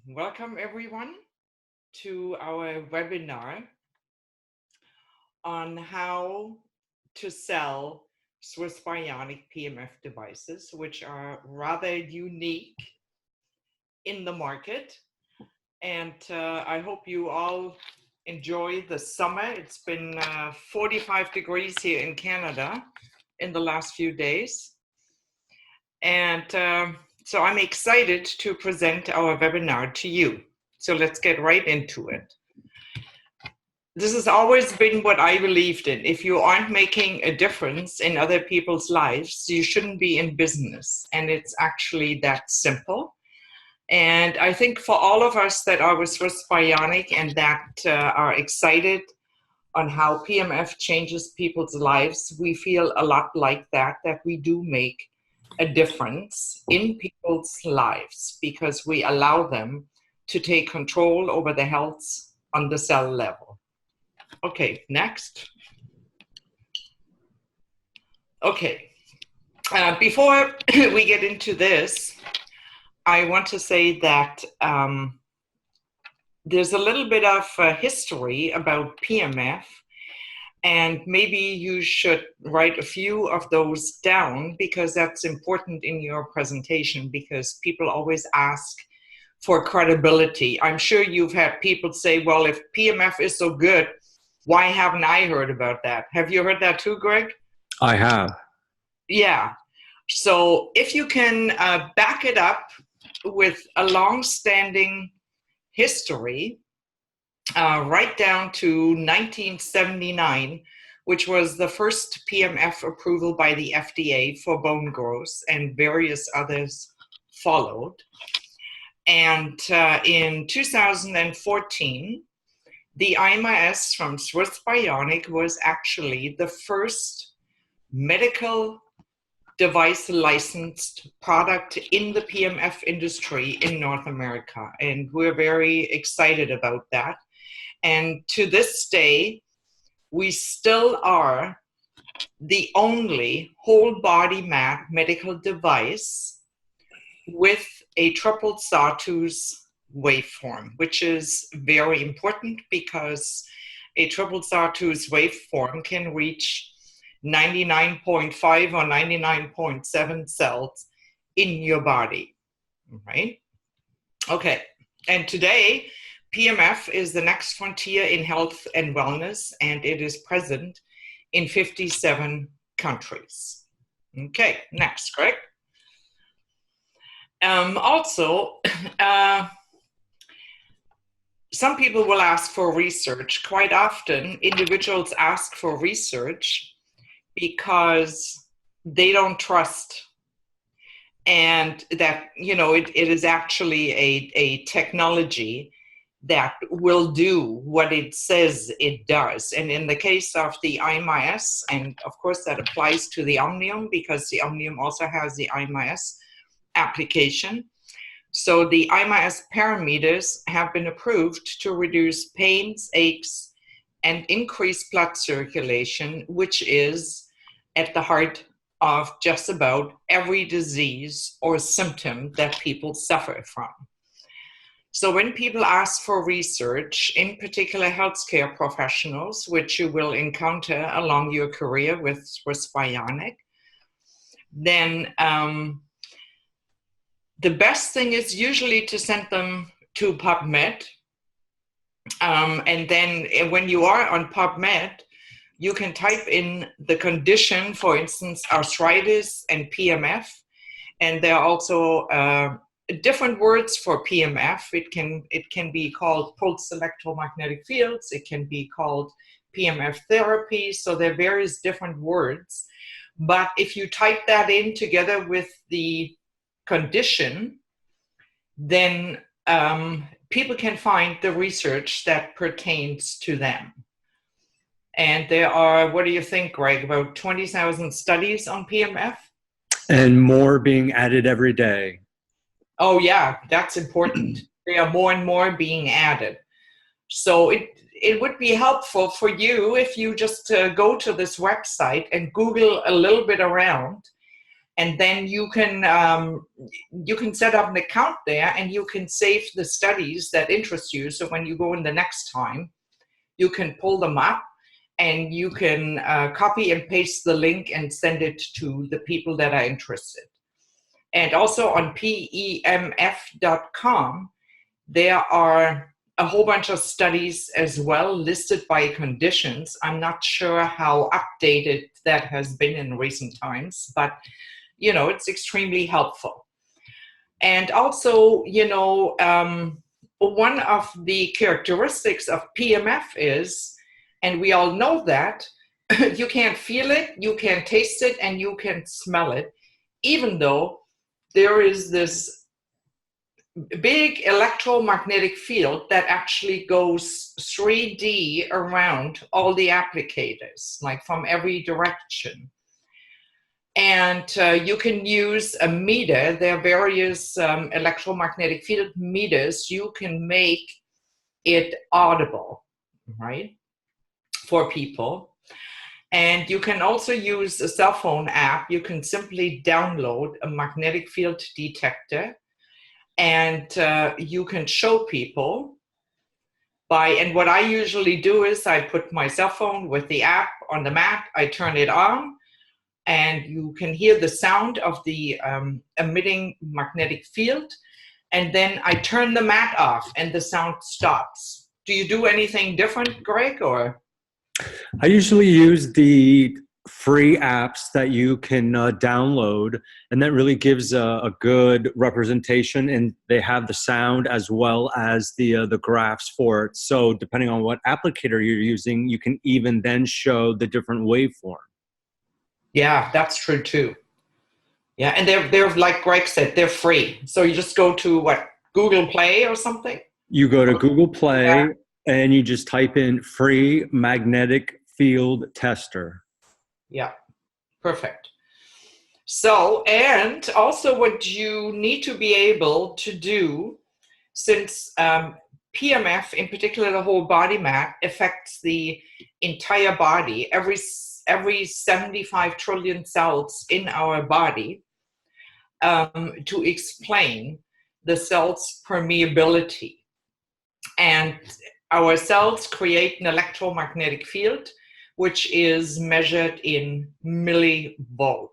Welcome everyone to our webinar on how to sell Swiss Bionic PEMF devices, which are rather unique in the market. And I hope you all enjoy the summer. It's been 45 degrees here in Canada in the last few days. And so I'm excited to present our webinar to you. So let's get right into it. This has always been what I believed in. If you aren't making a difference in other people's lives, you shouldn't be in business. And it's actually that simple. And I think for all of us that are with Swiss Bionic and that are excited on how PEMF changes people's lives, we feel a lot like that we do make a difference in people's lives because we allow them to take control over their health on the cell level. Okay, next. Okay, before we get into this, I want to say that there's a little bit of history about PEMF, and maybe you should write a few of those down because that's important in your presentation because people always ask for credibility. I'm sure you've had people say, well, if PEMF is so good, why haven't I heard about that? Have you heard that too, Greg? I have. Yeah. So if you can back it up with a long-standing history, right down to 1979, which was the first PEMF approval by the FDA for bone growth, and various others followed. And in 2014, the IMS from Swiss Bionic was actually the first medical device licensed product in the PEMF industry in North America. And we're very excited about that. And to this day, we still are the only whole body mat medical device with a triple sawtooth waveform, which is very important because a triple sawtooth waveform can reach 99.5 or 99.7 cells in your body, right? Okay, and today, PEMF is the next frontier in health and wellness, and it is present in 57 countries. Okay, next, Greg. Also, some people will ask for research. Quite often, individuals ask for research because they don't trust, and that, you know, it is actually a technology that will do what it says it does. And in the case of the IMIS, and of course that applies to the Omnium because the Omnium also has the IMIS application. So the IMIS parameters have been approved to reduce pains, aches, and increase blood circulation, which is at the heart of just about every disease or symptom that people suffer from. So when people ask for research, in particular healthcare professionals, which you will encounter along your career with Swiss Bionic, then the best thing is usually to send them to PubMed. And then when you are on PubMed, you can type in the condition, for instance, arthritis and PEMF. And there are also different words for PEMF. It can be called pulse electromagnetic fields. It can be called PEMF therapy. So there are various different words. But if you type that in together with the condition, then people can find the research that pertains to them. And there are, what do you think, Greg, about 20,000 studies on PEMF? And more being added every day. Oh yeah, that's important. There are more and more being added. So it would be helpful for you if you just go to this website and Google a little bit around And then you can set up an account there, and you can save the studies that interest you. So when you go in the next time, you can pull them up, and you can copy and paste the link and send it to the people that are interested. And also on PEMF.com, there are a whole bunch of studies as well listed by conditions. I'm not sure how updated that has been in recent times, but it's extremely helpful. And also, one of the characteristics of PMF is, and we all know that, you can't feel it, you can't taste it, and you can smell it, even though there is this big electromagnetic field that actually goes 3D around all the applicators, like from every direction. And you can use a meter. There are various electromagnetic field meters. You can make it audible, right, for people. And you can also use a cell phone app. You can simply download a magnetic field detector, and you can show people and what I usually do is I put my cell phone with the app on the mat, I turn it on, and you can hear the sound of the emitting magnetic field, and then I turn the mat off and the sound stops. Do you do anything different, Greg, or? I usually use the free apps that you can download, and that really gives a good representation, and they have the sound as well as the graphs for it. So depending on what applicator you're using, you can even then show the different waveform. Yeah, that's true too. Yeah, and they're like Greg said, they're free. So you just go to what, Google Play or something? You go to Google Play, and you just type in free magnetic field tester. Yeah, perfect. So, and also what you need to be able to do, since PMF, in particular the whole body map, affects the entire body, every 75 trillion cells in our body, to explain the cell's permeability. And our cells create an electromagnetic field, which is measured in millivolt,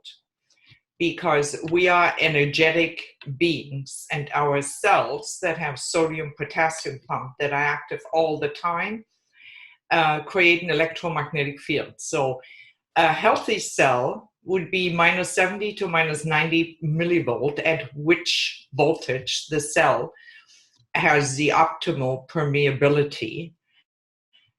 because we are energetic beings, and our cells that have sodium potassium pump that are active all the time create an electromagnetic field. So a healthy cell would be minus 70 to minus 90 millivolt, at which voltage the cell has the optimal permeability.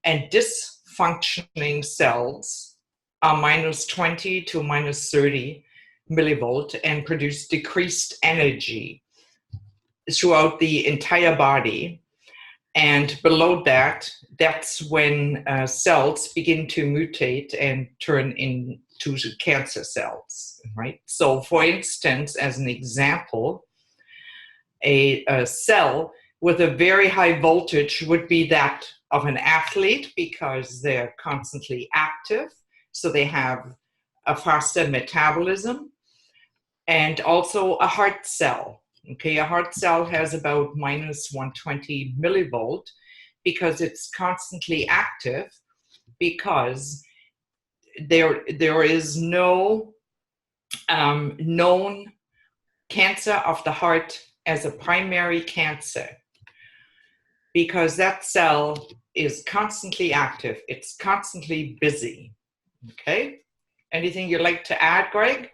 And dysfunctioning cells are minus 20 to minus 30 millivolt and produce decreased energy throughout the entire body. And below that, that's when cells begin to mutate and turn into cancer cells, right? So for instance, as an example, a cell with a very high voltage would be that of an athlete, because they're constantly active, so they have a faster metabolism. And also a heart cell. Okay, a heart cell has about minus 120 millivolt, because it's constantly active, because there is no known cancer of the heart as a primary cancer, because that cell is constantly active, it's constantly busy. Okay, anything you'd like to add, Greg?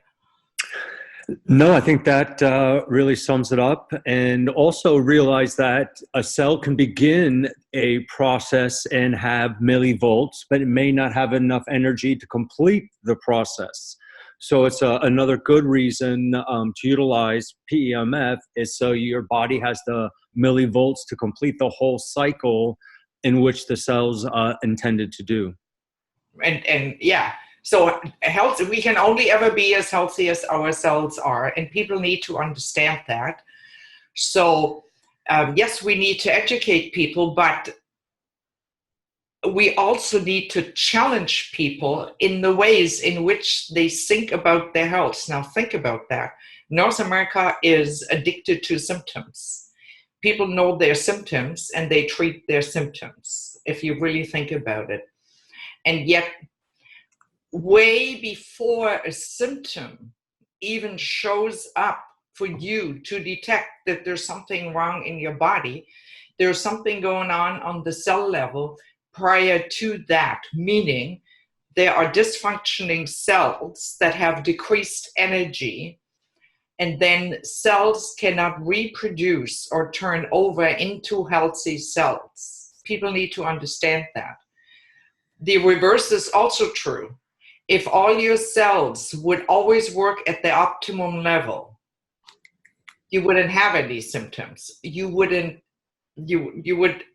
No, I think that really sums it up. And also realize that a cell can begin a process and have millivolts, but it may not have enough energy to complete the process. So it's another good reason to utilize PEMF, is so your body has the millivolts to complete the whole cycle in which the cell's intended to do. And yeah. So health, we can only ever be as healthy as our cells are, and people need to understand that. So yes, we need to educate people, but we also need to challenge people in the ways in which they think about their health. Now, think about that. North America is addicted to symptoms. People know their symptoms and they treat their symptoms, if you really think about it. And yet, way before a symptom even shows up for you to detect that there's something wrong in your body, there's something going on the cell level prior to that, meaning there are dysfunctioning cells that have decreased energy, and then cells cannot reproduce or turn over into healthy cells. People need to understand that. The reverse is also true. If all your cells would always work at the optimum level, you wouldn't have any symptoms. You would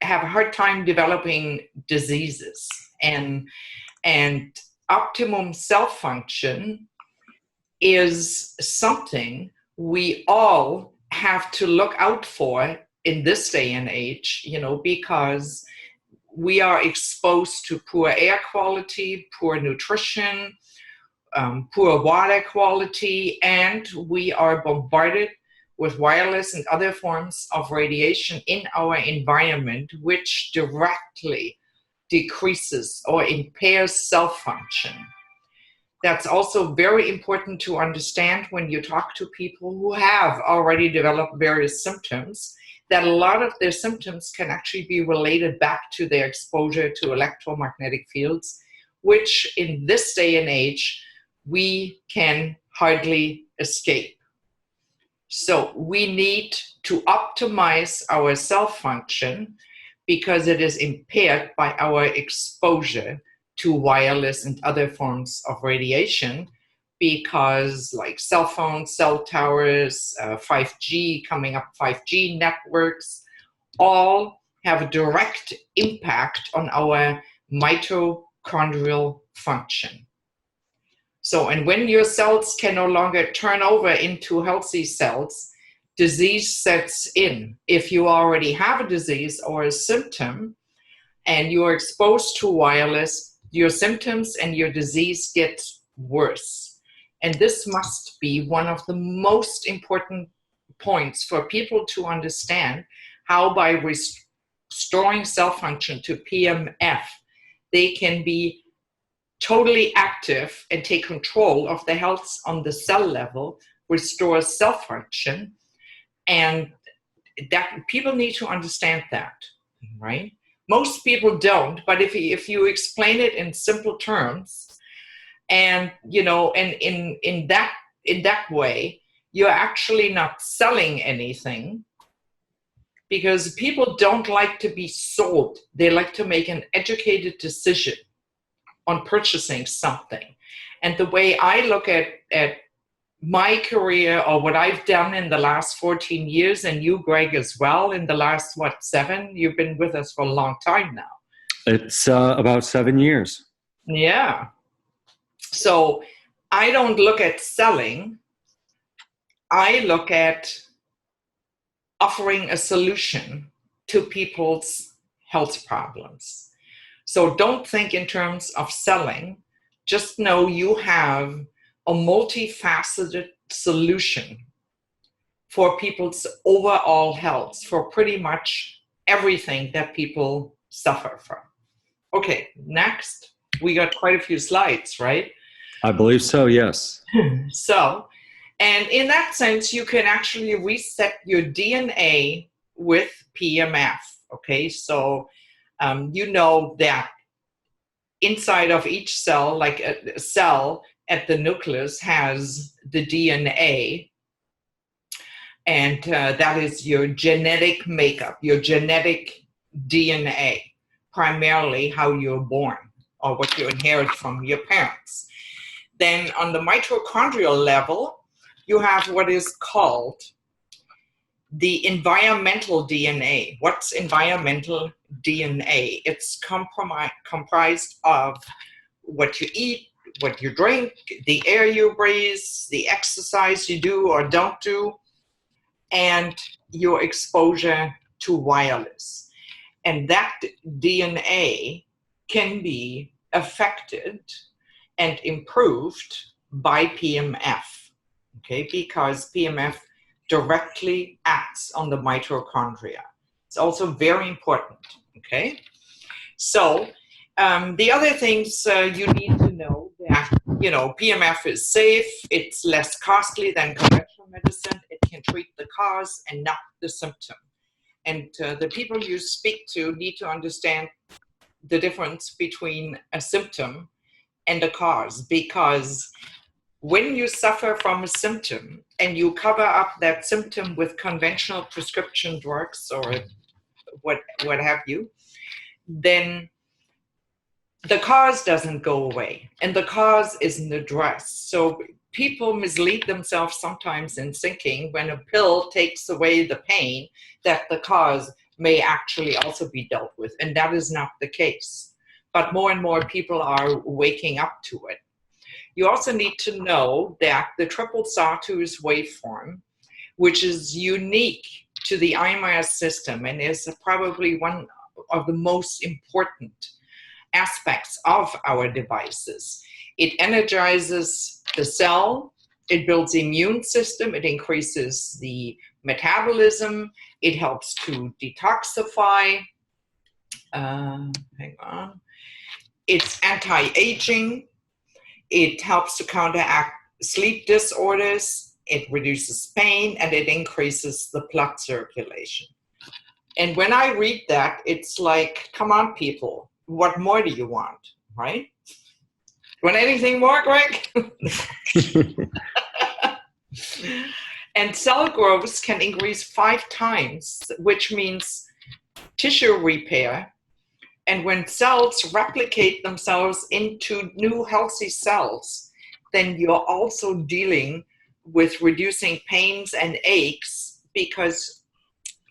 have a hard time developing diseases. And optimum cell function is something we all have to look out for in this day and age, because we are exposed to poor air quality, poor nutrition, poor water quality, and we are bombarded with wireless and other forms of radiation in our environment, which directly decreases or impairs cell function. That's also very important to understand when you talk to people who have already developed various symptoms, that a lot of their symptoms can actually be related back to their exposure to electromagnetic fields, which in this day and age, we can hardly escape. So we need to optimize our cell function because it is impaired by our exposure to wireless and other forms of radiation, because like cell phones, cell towers, 5G, coming up 5G networks, all have a direct impact on our mitochondrial function. So, and when your cells can no longer turn over into healthy cells, disease sets in. If you already have a disease or a symptom and you are exposed to wireless, your symptoms and your disease get worse. And this must be one of the most important points for people to understand, how by restoring cell function to PEMF, they can be totally active and take control of the health on the cell level, restore cell function, and that people need to understand that, right? Most people don't, but if you explain it in simple terms, and and in that way, you're actually not selling anything, because people don't like to be sold. They like to make an educated decision on purchasing something. And the way I look at my career, or what I've done in the last 14 years, and you, Greg, as well, in the last, 7? You've been with us for a long time now. It's about 7 years. Yeah. So I don't look at selling. I look at offering a solution to people's health problems. So don't think in terms of selling. Just know you have a multifaceted solution for people's overall health, for pretty much everything that people suffer from. Okay, next. We got quite a few slides, right? I believe so, yes. So, and in that sense, you can actually reset your DNA with PEMF. Okay, so you know that inside of each cell, like a cell at the nucleus has the DNA, and that is your genetic makeup, your genetic DNA, primarily how you're born or what you inherit from your parents. Then on the mitochondrial level, you have what is called the environmental DNA. What's environmental DNA? It's comprised of what you eat, what you drink, the air you breathe, the exercise you do or don't do, and your exposure to wireless. And that DNA can be affected and improved by PMF, okay, because PMF directly acts on the mitochondria. It's also very important, okay? So the other things you need to know that, you know, PMF is safe, it's less costly than conventional medicine, it can treat the cause and not the symptom. And the people you speak to need to understand the difference between a symptom and a cause, because when you suffer from a symptom and you cover up that symptom with conventional prescription drugs or what have you, then the cause doesn't go away and the cause isn't addressed. So people mislead themselves sometimes in thinking when a pill takes away the pain that the cause may actually also be dealt with, and that is not the case. But more and more people are waking up to it. You also need to know that the triple sawtooth waveform, which is unique to the IMS system and is probably one of the most important aspects of our devices. It energizes the cell, it builds the immune system, it increases the metabolism, it helps to detoxify, it's anti-aging, it helps to counteract sleep disorders, it reduces pain, and it increases the blood circulation. And when I read that, it's like, come on, people, what more do you want, right? Want anything more, Greg? And cell growth can increase 5 times, which means tissue repair. And when cells replicate themselves into new healthy cells, then you're also dealing with reducing pains and aches, because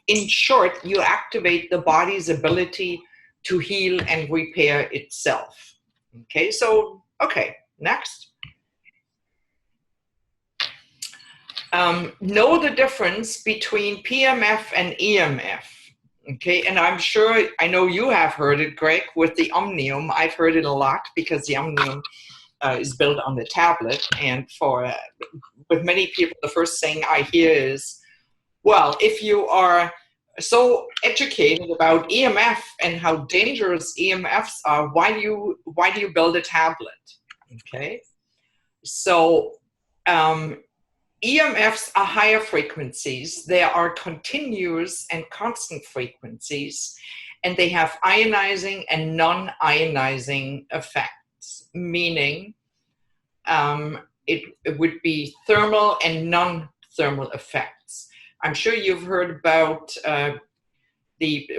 in short, you activate the body's ability to heal and repair itself. Okay, so, okay, next. Know the difference between PMF and EMF. Okay, and I'm sure, I know you have heard it, Greg, with the Omnium. I've heard it a lot because the Omnium is built on the tablet. And for with many people, the first thing I hear is, well, if you are so educated about EMF and how dangerous EMFs are, why do you build a tablet? Okay, so EMFs are higher frequencies. They are continuous and constant frequencies, and they have ionizing and non-ionizing effects, meaning it would be thermal and non-thermal effects. I'm sure you've heard about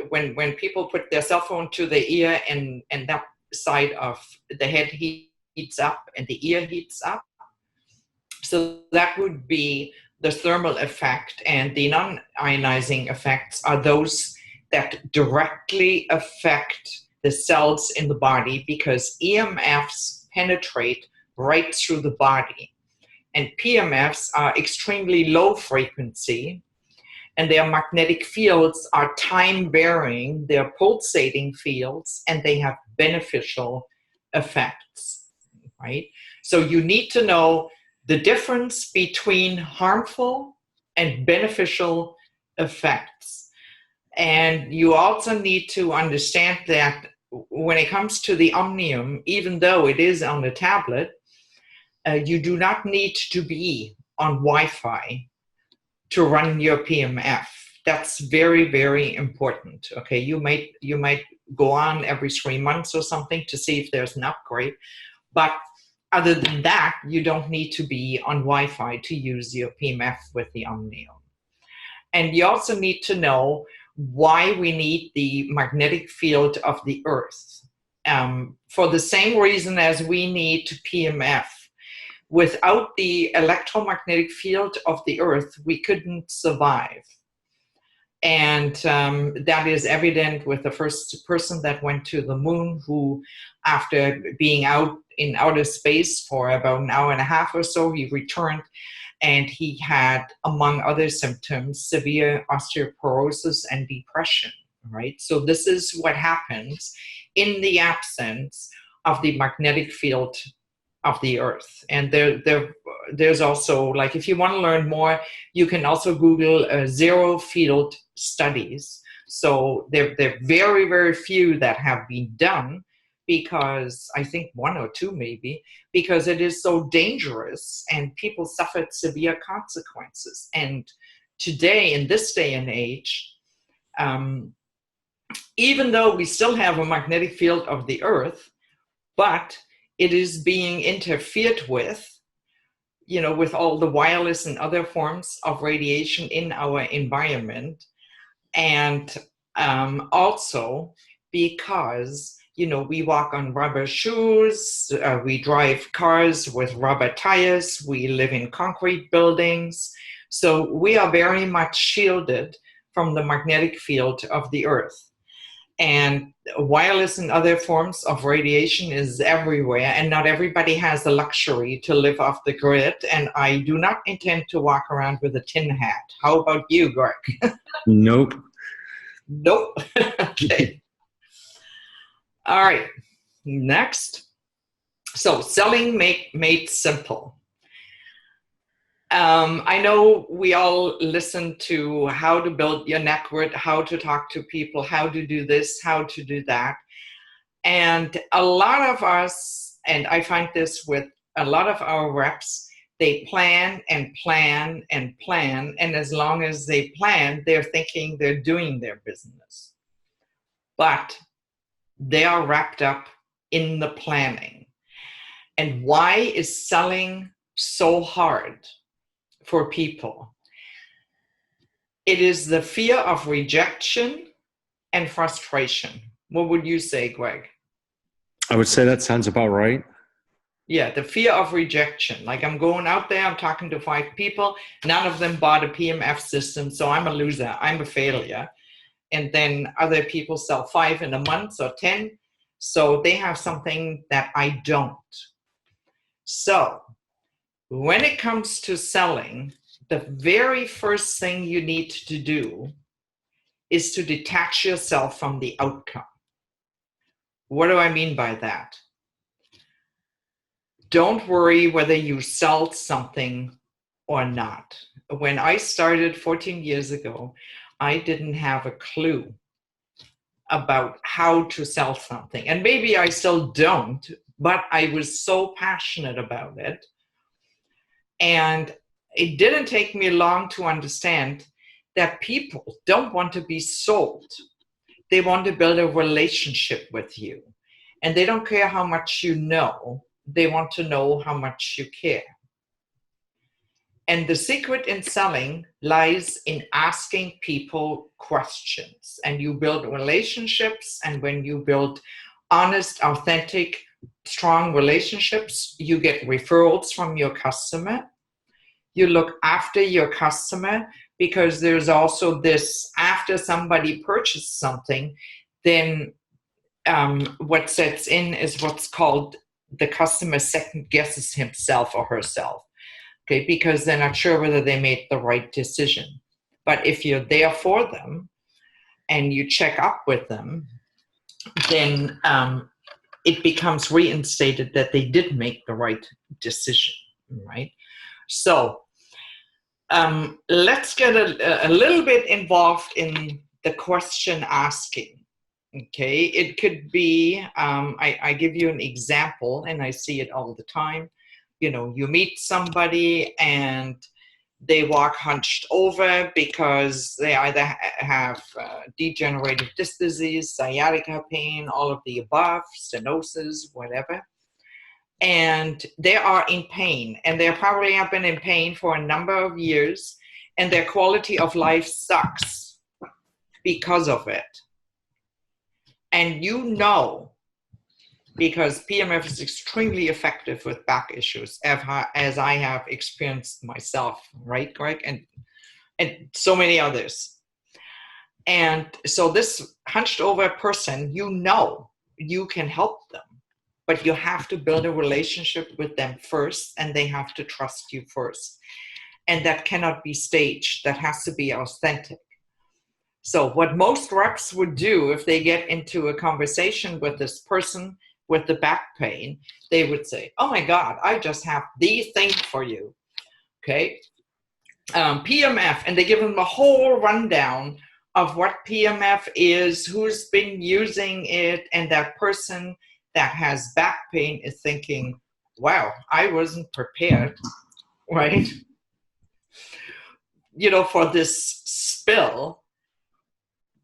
when people put their cell phone to the ear and that side of the head heats up and the ear heats up. So that would be the thermal effect, and the non-ionizing effects are those that directly affect the cells in the body, because EMFs penetrate right through the body. And PMFs are extremely low frequency, and their magnetic fields are time varying, they're pulsating fields, and they have beneficial effects, right? So you need to know the difference between harmful and beneficial effects. And you also need to understand that when it comes to the Omnium, even though it is on the tablet, you do not need to be on Wi-Fi to run your PMF. That's very, very important. Okay, you might go on every 3 months or something to see if there's an upgrade, but other than that, you don't need to be on Wi-Fi to use your PMF with the Omnium. And you also need to know why we need the magnetic field of the Earth. For the same reason as we need PMF. Without the electromagnetic field of the Earth, we couldn't survive. And that is evident with the first person that went to the moon, who, after being out in outer space for about an hour and a half or so, he returned, and he had, among other symptoms, severe osteoporosis and depression, right? So this is what happens in the absence of the magnetic field of the earth. And there's also, like, if you want to learn more, you can also Google zero field studies. So they're very, very few that have been done, because I think one or two maybe, because it is so dangerous and people suffered severe consequences. And today, in this day and age, even though we still have a magnetic field of the earth, but it is being interfered with, with all the wireless and other forms of radiation in our environment. And also because, we walk on rubber shoes, we drive cars with rubber tires, we live in concrete buildings. So we are very much shielded from the magnetic field of the earth. And wireless and other forms of radiation is everywhere, and not everybody has the luxury to live off the grid. And I do not intend to walk around with a tin hat. How about you, Greg? Nope. Nope. Okay. All right. Next. So selling made simple. I know we all listen to how to build your network, how to talk to people, how to do this, how to do that. And a lot of us, and I find this with a lot of our reps, they plan and plan and plan. And as long as they plan, they're thinking they're doing their business. But they are wrapped up in the planning. And why is selling so hard for people? It is the fear of rejection and frustration. What would you say, Greg? I would say that sounds about right. Yeah, the fear of rejection. Like, I'm going out there, I'm talking to 5 people, none of them bought a PMF system, so I'm a loser, I'm a failure. And then other people sell 5 in a month or 10, so they have something that I don't. So when it comes to selling, the very first thing you need to do is to detach yourself from the outcome. What do I mean by that? Don't worry whether you sell something or not. When I started 14 years ago, I didn't have a clue about how to sell something. And maybe I still don't, but I was so passionate about it. And it didn't take me long to understand that people don't want to be sold. They want to build a relationship with you. And they don't care how much you know. They want to know how much you care. And the secret in selling lies in asking people questions. And you build relationships. And when you build honest, authentic, strong relationships, you get referrals from your customer. You look after your customer, because there's also this, after somebody purchases something, then what sets in is what's called the customer second guesses himself or herself. Okay, because they're not sure whether they made the right decision. But if you're there for them and you check up with them, then it becomes reinstated that they did make the right decision, right? So let's get a little bit involved in the question asking. Okay, it could be, I give you an example, and I see it all the time. You meet somebody and they walk hunched over because they either have degenerative disc disease, sciatica pain, all of the above, stenosis, whatever. And they are in pain, and they probably have been in pain for a number of years, and their quality of life sucks because of it. And because PMF is extremely effective with back issues, as I have experienced myself, right, Greg? And so many others. And so this hunched over person, you can help them, but you have to build a relationship with them first, and they have to trust you first. And that cannot be staged. That has to be authentic. So what most reps would do if they get into a conversation with this person with the back pain, they would say, oh my God, I just have the thing for you. Okay. PMF, and they give them a whole rundown of what PMF is, who's been using it, and that person that has back pain is thinking, wow, I wasn't prepared, right? For this spill.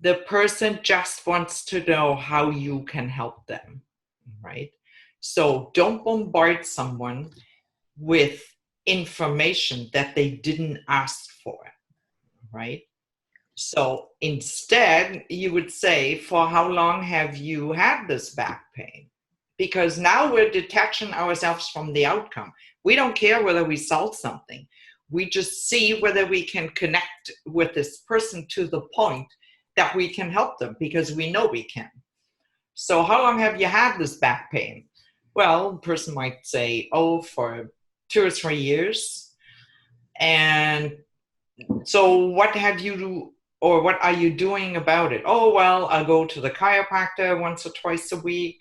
The person just wants to know how you can help them, right? So don't bombard someone with information that they didn't ask for, right? So instead, you would say, for how long have you had this back pain? Because now we're detaching ourselves from the outcome. We don't care whether we solve something. We just see whether we can connect with this person to the point that we can help them, because we know we can. So how long have you had this back pain? Well, the person might say, oh, for 2 or 3 years. And so what are you doing about it? Oh, well, I go to the chiropractor once or twice a week.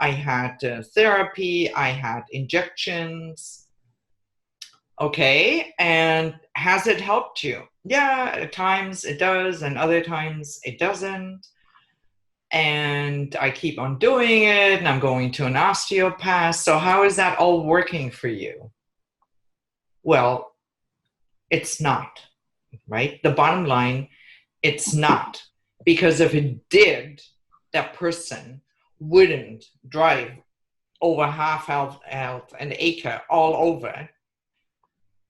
I had therapy. I had injections. Okay, and has it helped you? Yeah, at times it does, and other times it doesn't. And I keep on doing it, and I'm going to an osteopath. So how is that all working for you? Well, it's not, right? The bottom line, it's not. Because if it did, that person wouldn't drive over half an acre all over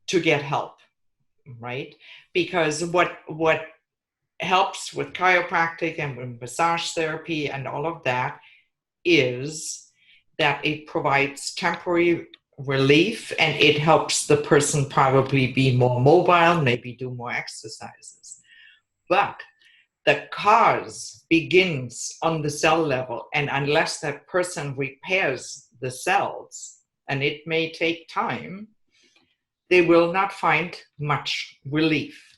to get help, right? Because what helps with chiropractic and with massage therapy and all of that is that it provides temporary relief, and it helps the person probably be more mobile, maybe do more exercises. But the cause begins on the cell level, and unless that person repairs the cells, and it may take time, they will not find much relief.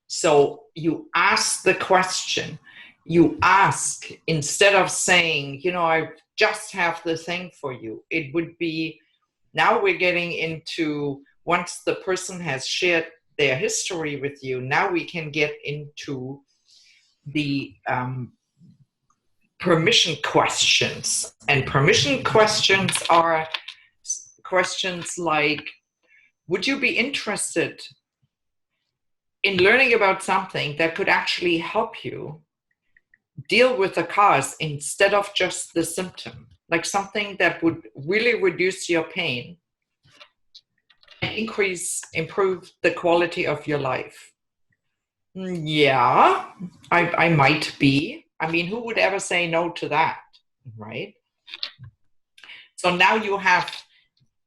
So you ask the question. You ask, instead of saying, I just have the thing for you. It would be, now we're getting into, once the person has shared their history with you, now we can get into the permission questions. And permission questions are questions like, would you be interested in learning about something that could actually help you deal with the cause instead of just the symptom? Like something that would really reduce your pain and improve the quality of your life. Yeah, I might be. I mean, who would ever say no to that, right? So now you have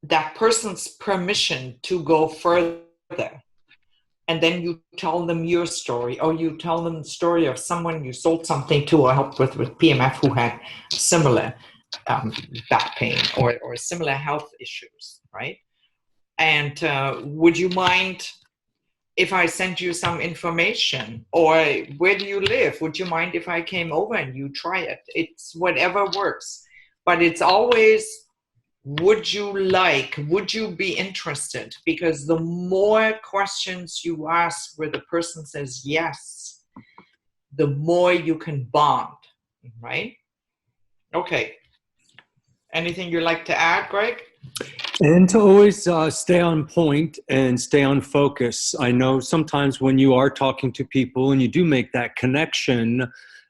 that person's permission to go further. And then you tell them your story, or you tell them the story of someone you sold something to or helped with PMF who had similar back pain or similar health issues, right? And would you mind if I sent you some information? Or where do you live? Would you mind if I came over and you try it? It's whatever works. But it's always, would you be interested? Because the more questions you ask where the person says yes, the more you can bond, right? Okay. Anything you'd like to add, Greg? And to always stay on point and stay on focus. I know sometimes when you are talking to people and you do make that connection,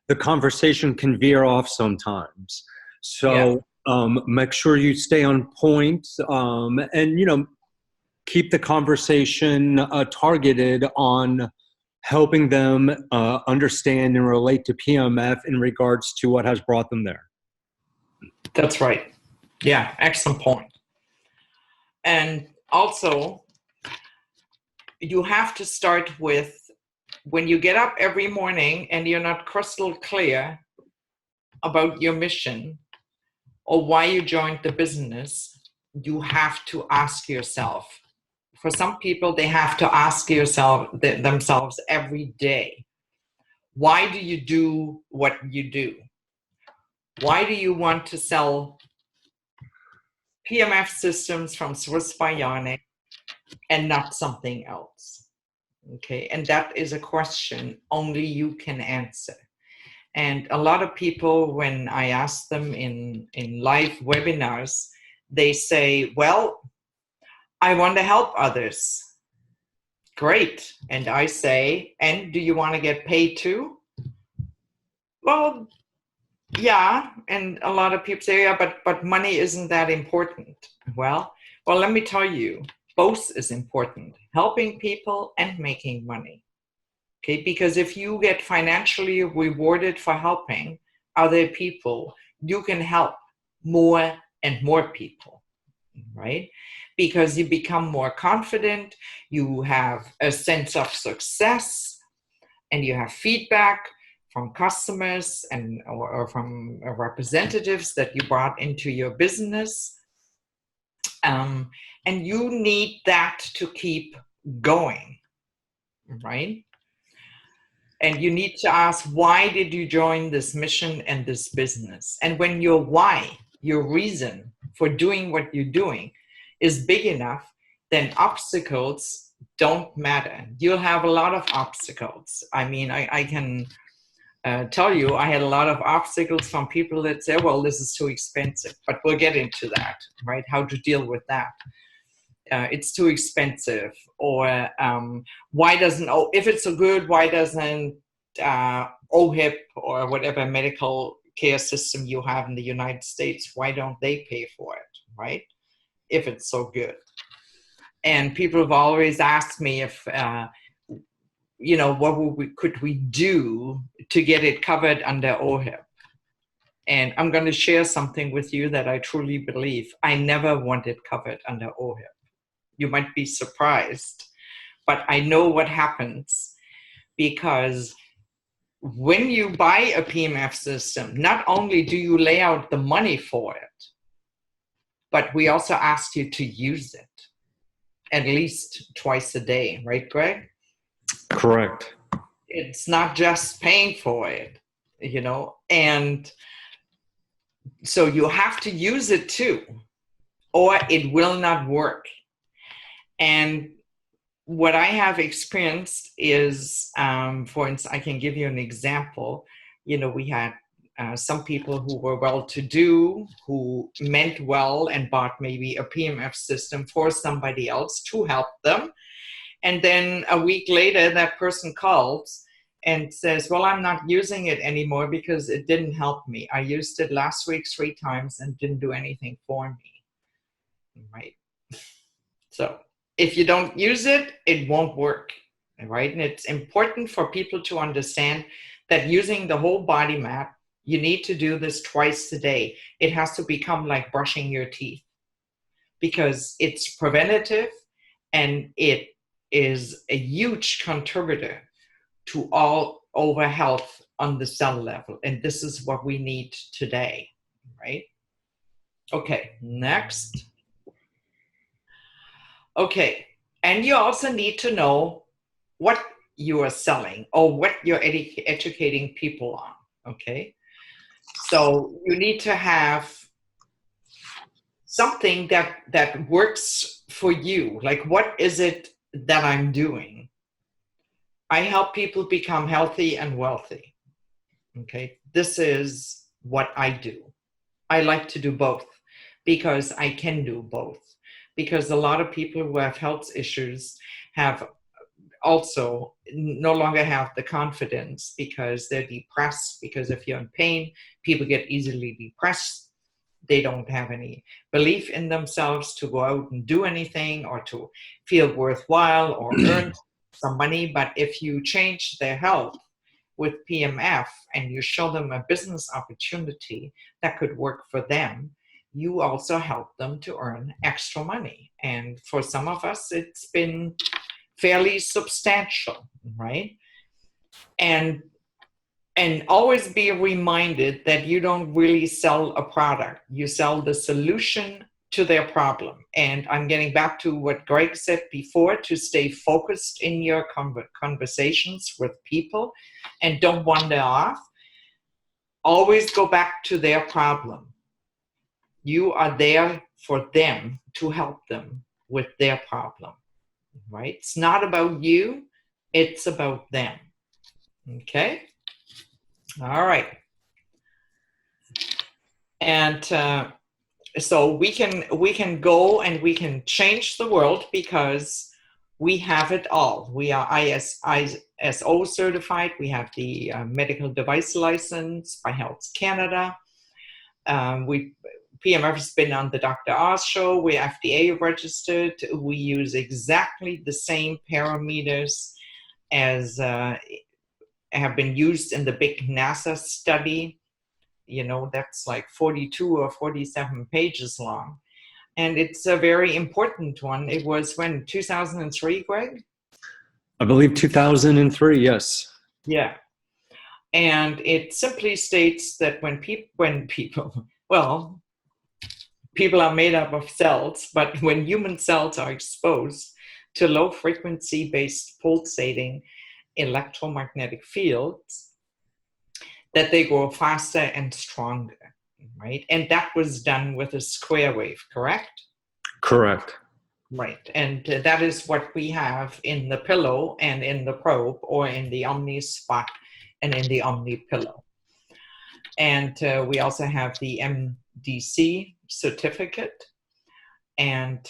the conversation can veer off sometimes. So make sure you stay on point, and keep the conversation targeted on helping them understand and relate to PMF in regards to what has brought them there. That's right. Yeah, excellent point. And also, you have to start with, when you get up every morning and you're not crystal clear about your mission or why you joined the business, you have to ask yourself. For some people, they have to ask themselves every day, Why do you do what you do? Why do you want to sell PMF systems from Swiss Bionic and not something else? Okay, and that is a question only you can answer. And a lot of people, when I ask them in live webinars, they say, well, I want to help others. Great. And I say, and do you want to get paid too? Well, yeah. And a lot of people say, yeah, but money isn't that important. Well, let me tell you, both is important, helping people and making money. Okay, because if you get financially rewarded for helping other people, you can help more and more people, right? Because you become more confident, you have a sense of success, and you have feedback from customers and or from representatives that you brought into your business. And you need that to keep going, right? And you need to ask, why did you join this mission and this business? And when your why, your reason for doing what you're doing is big enough, then obstacles don't matter. You'll have a lot of obstacles. I mean, I can tell you, I had a lot of obstacles from people that say, well, this is too expensive, but we'll get into that, right? How to deal with that. It's too expensive, or why doesn't, if it's so good, why doesn't OHIP or whatever medical care system you have in the United States, why don't they pay for it, right? If it's so good. And people have always asked me if, what could we do to get it covered under OHIP? And I'm going to share something with you that I truly believe. I never want it covered under OHIP. You might be surprised, but I know what happens, because when you buy a PMF system, not only do you lay out the money for it, but we also ask you to use it at least twice a day, right, Greg? Correct. It's not just paying for it, and so you have to use it too, or it will not work. And what I have experienced is, for instance, I can give you an example. We had some people who were well-to-do, who meant well and bought maybe a PMF system for somebody else to help them. And then a week later, that person calls and says, well, I'm not using it anymore because it didn't help me. I used it last week 3 times and didn't do anything for me, right? So if you don't use it, it won't work, right? And it's important for people to understand that using the whole body mat, you need to do this twice a day. It has to become like brushing your teeth, because it's preventative and it is a huge contributor to all over health on the cell level. And this is what we need today, right? Okay, next. Okay, and you also need to know what you are selling or what you're educating people on, okay? So you need to have something that works for you. Like, what is it that I'm doing? I help people become healthy and wealthy, okay? This is what I do. I like to do both because I can do both. Because a lot of people who have health issues have also no longer have the confidence because they're depressed. Because if you're in pain, people get easily depressed. They don't have any belief in themselves to go out and do anything or to feel worthwhile or earn some money. But if you change their health with PMF and you show them a business opportunity that could work for them, you also help them to earn extra money. And for some of us, it's been fairly substantial, right? And always be reminded that you don't really sell a product. You sell the solution to their problem. And I'm getting back to what Greg said before, to stay focused in your conversations with people and don't wander off. Always go back to their problem. You are there for them to help them with their problem, right? It's not about you, it's about them. Okay? All right. And so we can go and we can change the world because we have it all. We are ISO certified. We have the medical device license by Health Canada. PEMF has been on the Dr. Oz show. We're FDA registered. We use exactly the same parameters as have been used in the big NASA study. You know, that's like 42 or 47 pages long. And it's a very important one. It was when, 2003, Greg? I believe 2003, yes. Yeah. And it simply states that when people, well, people are made up of cells, but when human cells are exposed to low frequency based pulsating electromagnetic fields, that they grow faster and stronger, right? And that was done with a square wave, correct? Correct. Right, and that is what we have in the pillow and in the probe, or in the Omni Spot and in the Omni Pillow. And we also have the MDC certificate. And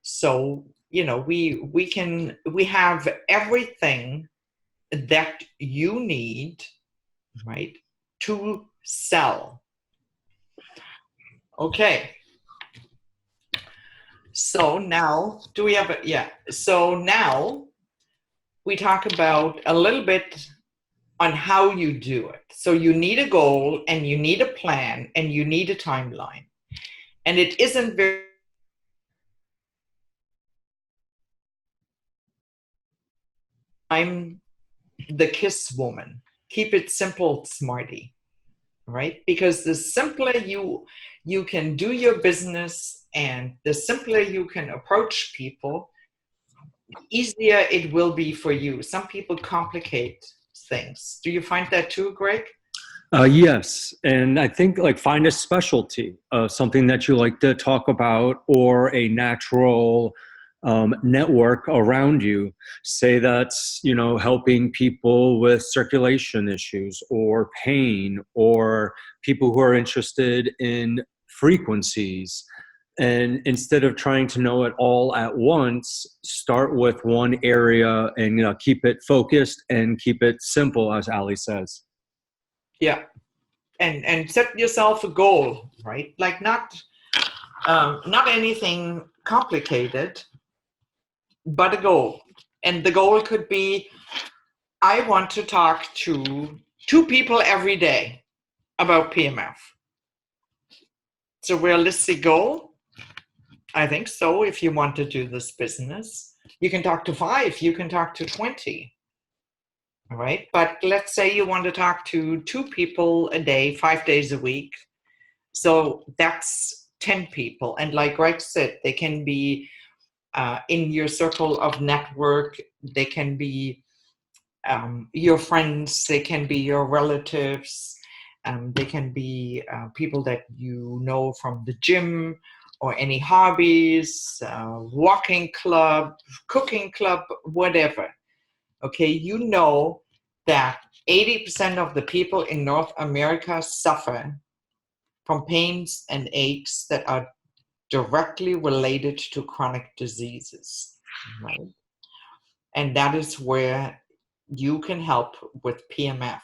so, you know, we have everything that you need, right, to sell. Okay. So now, do we have it? Yeah. So now we talk about a little bit on how you do it. So you need a goal, and you need a plan, and you need a timeline. And it isn't very I'm the KISS woman. Keep it simple, smarty, right? Because the simpler you can do your business, and the simpler you can approach people, easier it will be for you. Some people complicate things. Do you find that too, Greg? Yes, and I think like find a specialty, something that you like to talk about, or a natural network around you. Say that's, you know, helping people with circulation issues or pain, or people who are interested in frequencies. And instead of trying to know it all at once, start with one area and, you know, keep it focused and keep it simple, as Ali says. Yeah. And set yourself a goal, right? Like not anything complicated, but a goal. And the goal could be, I want to talk to 2 people every day about PEMF. It's a realistic goal. I think so. If you want to do this business, you can talk to 5, you can talk to 20. All right. But let's say you want to talk to 2 people a day, 5 days a week. So that's 10 people. And like Greg said, they can be in your circle of network. They can be your friends. They can be your relatives. They can be people that you know from the gym, or any hobbies, walking club, cooking club, whatever. Okay, you know that 80% of the people in North America suffer from pains and aches that are directly related to chronic diseases, right? And that is where you can help with PEMF.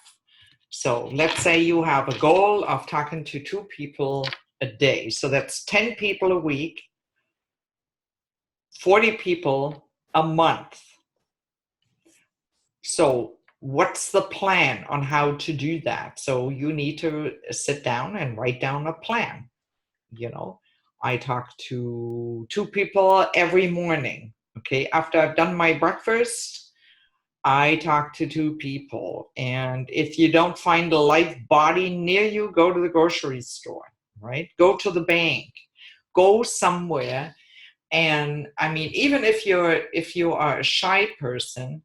So let's say you have a goal of talking to 2 people a day. So that's 10 people a week, 40 people a month. So what's the plan on how to do that? So you need to sit down and write down a plan. You know, I talk to 2 people every morning. Okay, after I've done my breakfast, I talk to 2 people. And if you don't find a live body near you, go to the grocery store, right? Go to the bank. go somewhere. And I mean, even if you are a shy person,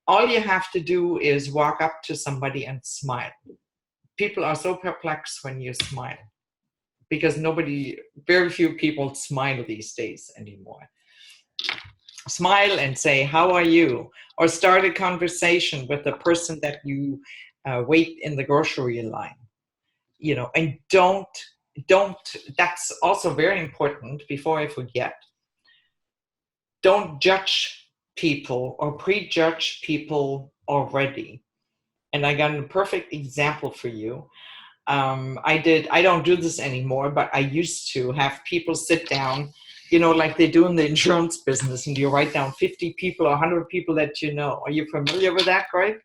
all you have to do is walk up to somebody and smile. People are so perplexed when you smile, because very few people smile these days anymore. Smile and say, how are you? Or start a conversation with the person that you wait in the grocery line. And don't, that's also very important, before I forget, don't judge people or prejudge people already. And I got a perfect example for you. I don't do this anymore, but I used to have people sit down, like they do in the insurance business, and you write down 50 people or 100 people that you know. Are you familiar with that, Greg?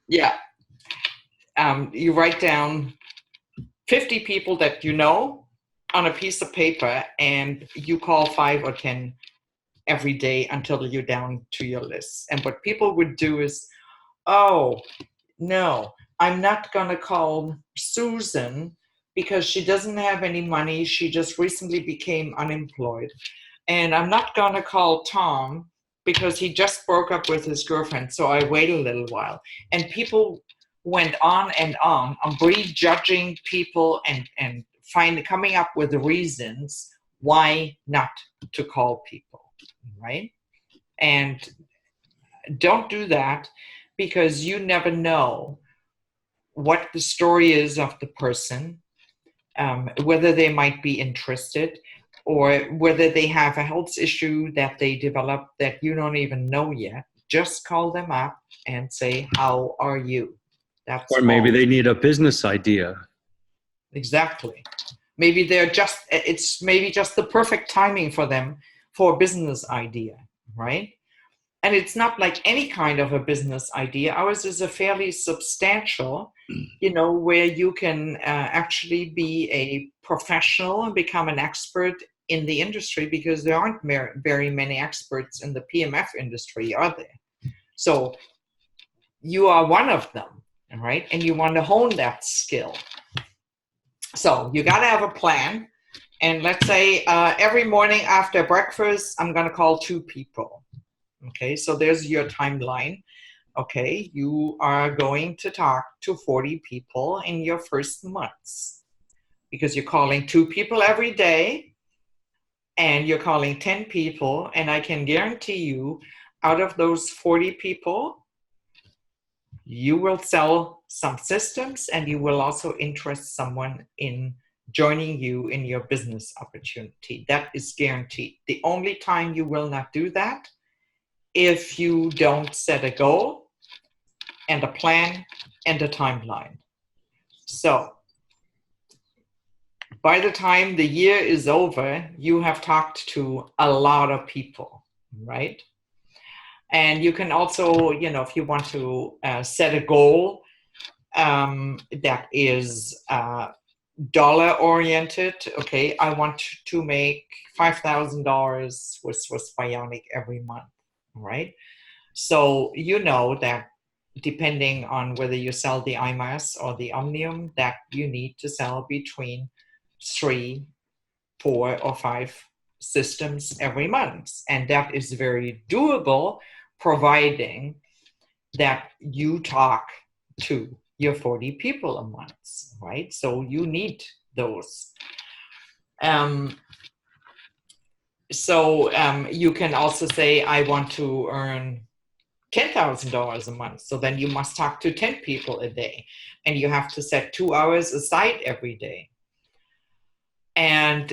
Yeah. You write down 50 people that you know on a piece of paper, and you call 5 or 10 every day until you're down to your list. And what people would do is, oh, no, I'm not going to call Susan because she doesn't have any money. She just recently became unemployed. And I'm not going to call Tom because he just broke up with his girlfriend. So I wait a little while. And people went on and on prejudging people and coming up with reasons why not to call people, right? And don't do that, because you never know what the story is of the person, whether they might be interested, or whether they have a health issue that they develop that you don't even know yet. Just call them up and say, how are you? That's Or maybe all. they need a business idea. Exactly. Maybe it's maybe just the perfect timing for them for a business idea, right? And it's not like any kind of a business idea. Ours is a fairly substantial, where you can actually be a professional and become an expert in the industry, because there aren't very many experts in the PMF industry, are there? So you are one of them, right? And you want to hone that skill. So you got to have a plan. And let's say every morning after breakfast, I'm going to call 2 people. Okay, so there's your timeline. Okay, you are going to talk to 40 people in your first months, because you're calling 2 people every day and you're calling 10 people. And I can guarantee you, out of those 40 people, you will sell some systems, and you will also interest someone in joining you in your business opportunity. That is guaranteed. The only time you will not do that, if you don't set a goal and a plan and a timeline. So by the time the year is over, you have talked to a lot of people, right? And you can also, if you want to set a goal that is dollar oriented. Okay, I want to make $5,000 with Swiss Bionic every month, right? So you know that depending on whether you sell the IMAS or the Omnium, that you need to sell between 3, 4, or 5 systems every month. And that is very doable, providing that you talk to your 40 people a month, right? So you need those. You can also say, I want to earn $10,000 a month. So then you must talk to 10 people a day, and you have to set 2 hours aside every day. And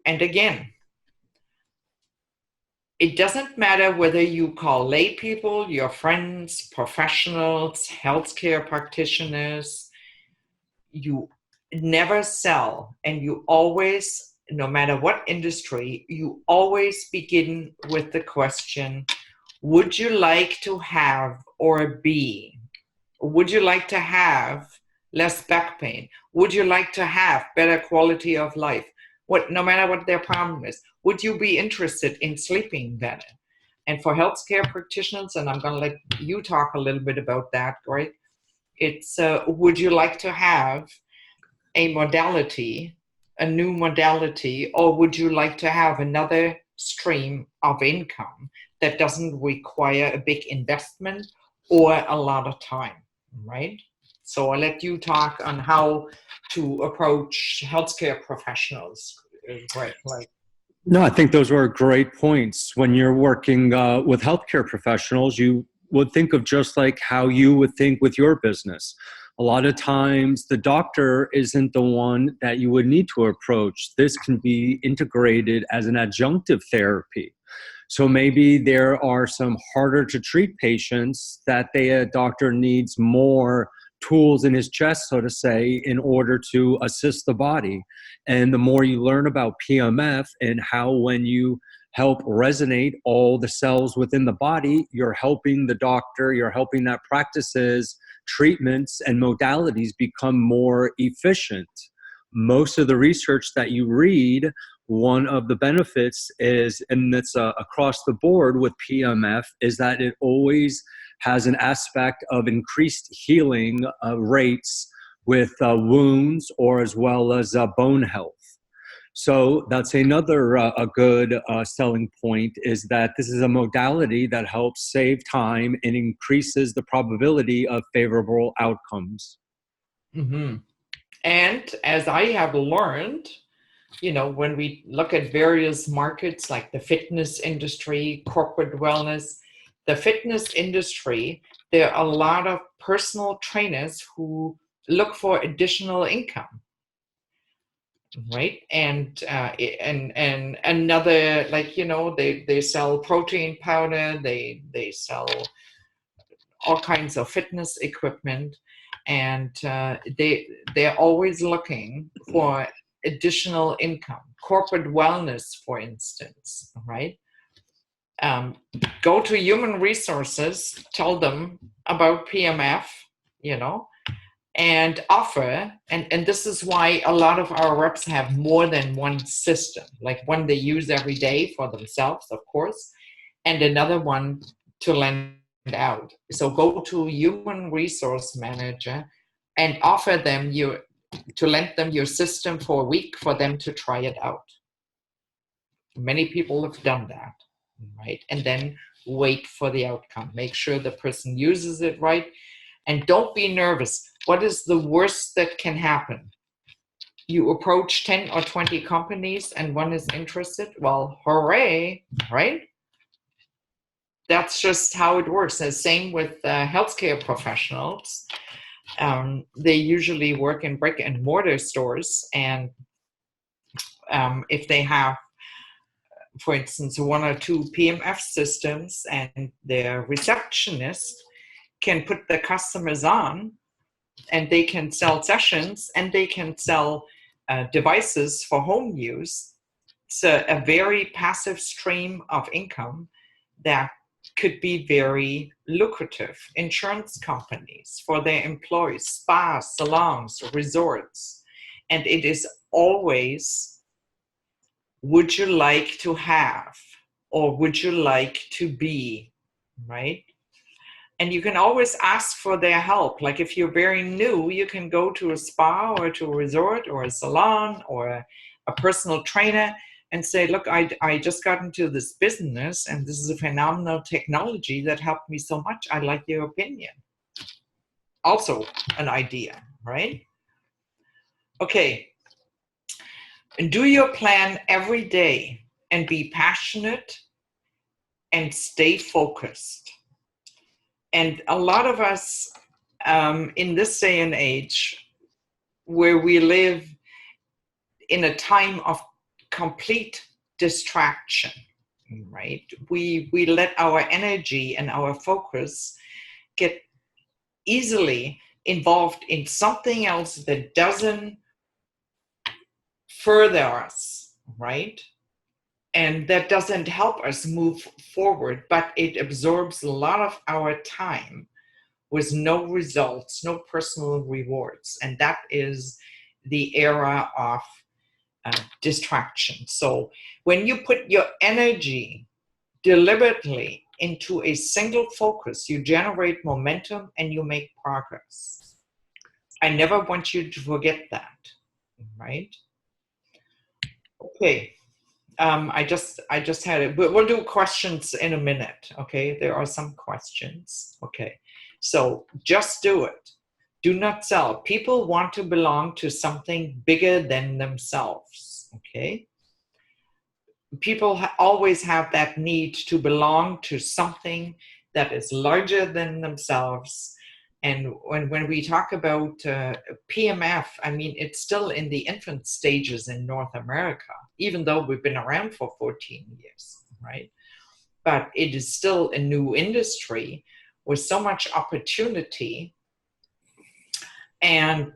again, it doesn't matter whether you call lay people, your friends, professionals, healthcare practitioners, you never sell, and you always, no matter what industry, you always begin with the question, would you like to have or be? Would you like to have less back pain? Would you like to have better quality of life? No matter what their problem is, would you be interested in sleeping better? And for healthcare practitioners, and I'm going to let you talk a little bit about that, Greg, it's would you like to have a modality a new modality, or would you like to have another stream of income that doesn't require a big investment or a lot of time, right? So I'll let you talk on how to approach healthcare professionals, Greg. Like, No, I think those were great points. When you're working with healthcare professionals, you would think of just like how you would think with your business. A lot of times, the doctor isn't the one that you would need to approach. This can be integrated as an adjunctive therapy. So maybe there are some harder to treat patients that a doctor needs more tools in his chest, so to say, in order to assist the body. And the more you learn about PMF and how when you help resonate all the cells within the body, you're helping the doctor, you're helping that practices, treatments, and modalities become more efficient. Most of the research that you read, one of the benefits is, and it's across the board with PMF, is that it always has an aspect of increased healing rates with wounds or as well as bone health. So that's another a good selling point, is that this is a modality that helps save time and increases the probability of favorable outcomes. mm-hmm. And as I have learned, when we look at various markets like the fitness industry, corporate wellness, the fitness industry, there are a lot of personal trainers who look for additional income, right? And another, like, they sell protein powder, they sell all kinds of fitness equipment, and they're always looking for additional income. Corporate wellness, for instance, right? Go to human resources, tell them about PMF, and offer, and this is why a lot of our reps have more than one system, like one they use every day for themselves, of course, and another one to lend out. So go to human resource manager and offer them to lend them your system for a week for them to try it out. Many people have done that, right? And then wait for the outcome. Make sure the person uses it right, and don't be nervous. What is the worst that can happen? You approach 10 or 20 companies and one is interested. Well, hooray, right? That's just how it works. The same with healthcare professionals. They usually work in brick and mortar stores, and if they have, for instance, one or two PMF systems, and their receptionist can put the customers on, and they can sell sessions, and they can sell devices for home use. It's a very passive stream of income that could be very lucrative. Insurance companies for their employees, spas, salons, resorts. And it is always, would you like to have, or would you like to be, right? And you can always ask for their help. Like if you're very new, you can go to a spa or to a resort or a salon or a personal trainer and say, look, I just got into this business and this is a phenomenal technology that helped me so much. I'd like your opinion. Also an idea, right? Okay. And do your plan every day and be passionate and stay focused. And a lot of us in this day and age, where we live in a time of complete distraction, right? We let our energy and our focus get easily involved in something else that doesn't further us, right? And that doesn't help us move forward, but it absorbs a lot of our time with no results, no personal rewards. And that is the era of distraction. So when you put your energy deliberately into a single focus, you generate momentum and you make progress. I never want you to forget that, right? Okay. I just had it. We'll do questions in a minute. Okay. There are some questions. Okay. So just do it. Do not sell. People want to belong to something bigger than themselves. Okay. People always have that need to belong to something that is larger than themselves. And when we talk about PMF, I mean, it's still in the infant stages in North America, even though we've been around for 14 years, right? But it is still a new industry with so much opportunity and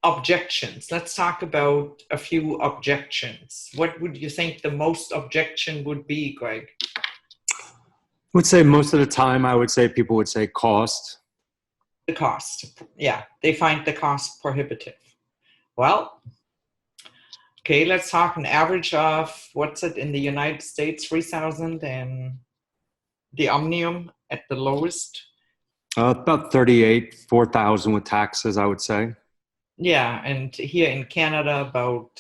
objections. Let's talk about a few objections. What would you think the most objection would be, Greg? I would say most of the time, I would say people would say cost. The cost. Yeah, they find the cost prohibitive. Well, okay, let's talk an average of, what's it in the United States, 3,000, and the Omnium at the lowest. About 38, 4,000 with taxes, I would say. Yeah, and here in Canada, about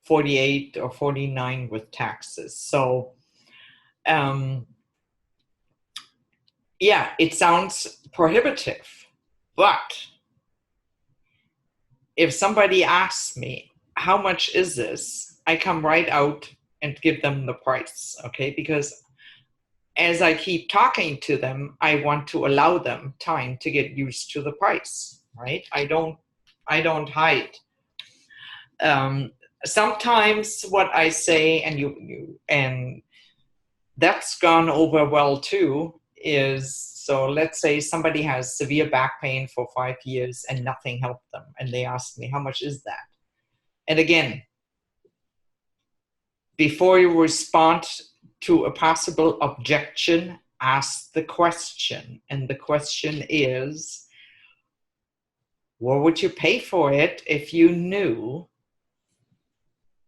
48 or 49 with taxes. So, yeah, it sounds prohibitive, but if somebody asks me, how much is this? I come right out and give them the price, okay? Because as I keep talking to them, I want to allow them time to get used to the price, right? I don't hide. Sometimes what I say, and that's gone over well too, is, so let's say somebody has severe back pain for 5 years and nothing helped them, and they ask me, how much is that? And again, before you respond to a possible objection, ask the question. And the question is, what would you pay for it if you knew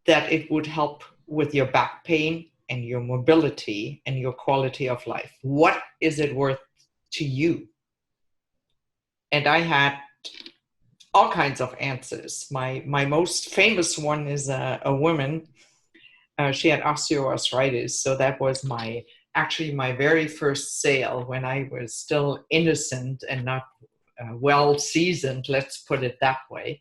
that it would help with your back pain and your mobility and your quality of life? What is it worth to you? And I had all kinds of answers. My most famous one is a woman. She had osteoarthritis, so that was actually my very first sale when I was still innocent and not well seasoned, let's put it that way.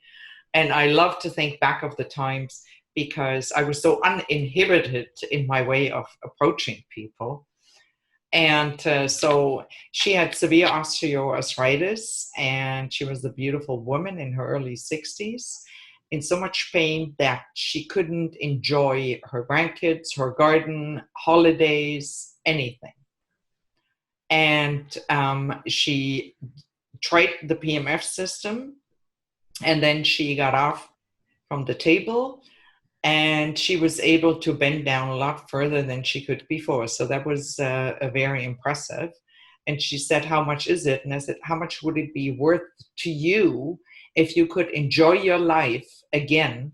And I love to think back of the times because I was so uninhibited in my way of approaching people. And so she had severe osteoarthritis, and she was a beautiful woman in her early 60s, in so much pain that she couldn't enjoy her grandkids, her garden, holidays, anything. And she tried the PMF system, and then she got off from the table, and she was able to bend down a lot further than she could before. So that was very impressive. And she said, how much is it? And I said, how much would it be worth to you if you could enjoy your life again